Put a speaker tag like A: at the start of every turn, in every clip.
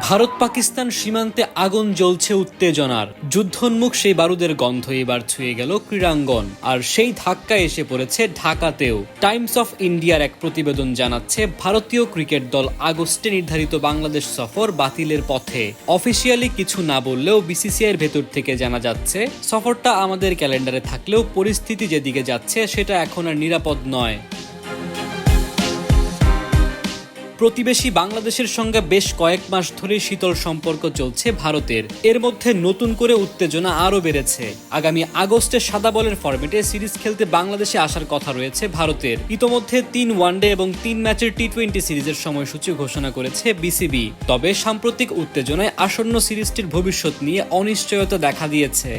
A: ভারত পাকিস্তান সীমান্তে আগুন জ্বলছে উত্তেজনার। যুদ্ধোন্মুখ সেই বারুদের গন্ধ এবার ছুঁয়ে গেল ক্রীড়াঙ্গন, আর সেই ধাক্কা এসে পড়েছে ঢাকাতেও। টাইমস অফ ইন্ডিয়ার এক প্রতিবেদন জানাচ্ছে, ভারতীয় ক্রিকেট দল আগস্টে নির্ধারিত বাংলাদেশ সফর বাতিলের পথে। অফিসিয়ালি কিছু না বললেও বিসিসিআইয়ের ভেতর থেকে জানা যাচ্ছে, সফরটা আমাদের ক্যালেন্ডারে থাকলেও পরিস্থিতি যেদিকে যাচ্ছে সেটা এখন আর নিরাপদ নয়। প্রতিবেশী বাংলাদেশের সঙ্গে বেশ কয়েক মাস ধরে শীতল সম্পর্ক চলছে ভারতের। এর মধ্যে নতুন করে উত্তেজনা আরও বেড়েছে। আগামী আগস্টে সাদা বলের ফরম্যাটে সিরিজ খেলতে বাংলাদেশে আসার কথা রয়েছে ভারতের। ইতোমধ্যে 3 ওয়ানডে এবং 3 ম্যাচের টি-20 সিরিজের সময়সূচি ঘোষণা করেছে বিসিবি। তবে সাম্প্রতিক উত্তেজনায় আসন্ন সিরিজটির ভবিষ্যৎ নিয়ে অনিশ্চয়তা দেখা দিয়েছে।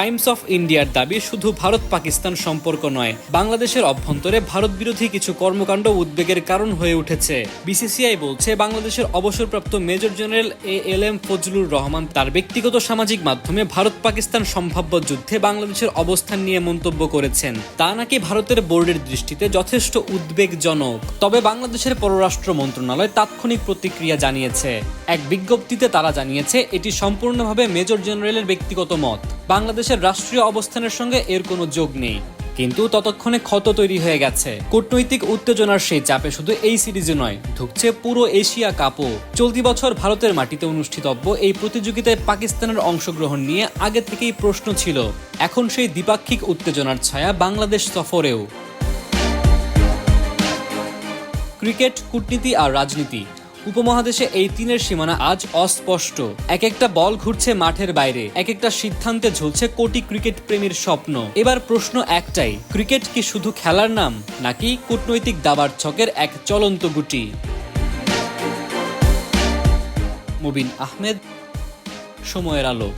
A: টাইমস অফ ইন্ডিয়ার দাবি, শুধু ভারত পাকিস্তান সম্পর্ক নয়, বাংলাদেশের অভ্যন্তরে ভারত বিরোধী কিছু কর্মকাণ্ড উদ্বেগের কারণ হয়ে উঠেছে। বিসিসিআই বলছে, বাংলাদেশের অবসরপ্রাপ্ত major general ALM Fazlur Rahman তার ব্যক্তিগত সামাজিক মাধ্যমে ভারত পাকিস্তান সম্ভাব্য যুদ্ধে বাংলাদেশের অবস্থান নিয়ে মন্তব্য করেছেন। তা নাকি ভারতের বোর্ডের দৃষ্টিতে যথেষ্ট উদ্বেগজনক। তবে বাংলাদেশের পররাষ্ট্র মন্ত্রণালয় তাৎক্ষণিক প্রতিক্রিয়া জানিয়েছে। এক বিজ্ঞপ্তিতে তারা জানিয়েছে, এটি সম্পূর্ণভাবে মেজর জেনারেলের ব্যক্তিগত মত। বাংলাদেশের রাষ্ট্রীয় অবস্থানের সঙ্গে এর কোনো যোগ নেই। কিন্তু ততক্ষণে ক্ষত তৈরি হয়ে গেছে। কূটনৈতিক উত্তেজনার সেই চাপে শুধু এই সিরিজে নয়, ঢুকছে পুরো এশিয়া কাপও। চলতি বছর ভারতের মাটিতে অনুষ্ঠিতব্য এই প্রতিযোগিতায় পাকিস্তানের অংশগ্রহণ নিয়ে আগে থেকেই প্রশ্ন ছিল। এখন সেই দ্বিপাক্ষিক উত্তেজনার ছায়া বাংলাদেশ সফরেও। ক্রিকেট, কূটনীতি আর রাজনীতি, উপমহাদেশে এই তিনের সীমানা আজ অস্পষ্ট। এক একটা বল ঘুরছে মাঠের বাইরে, এক একটা সিদ্ধান্তে ঝুলছে কোটি ক্রিকেট প্রেমীর স্বপ্ন। এবার প্রশ্ন একটাই, ক্রিকেট কি শুধু খেলার নাম, নাকি কূটনৈতিক দাবার ছকের এক চলন্ত গুটি? মুবিন আহমেদ, সময়ের আলো।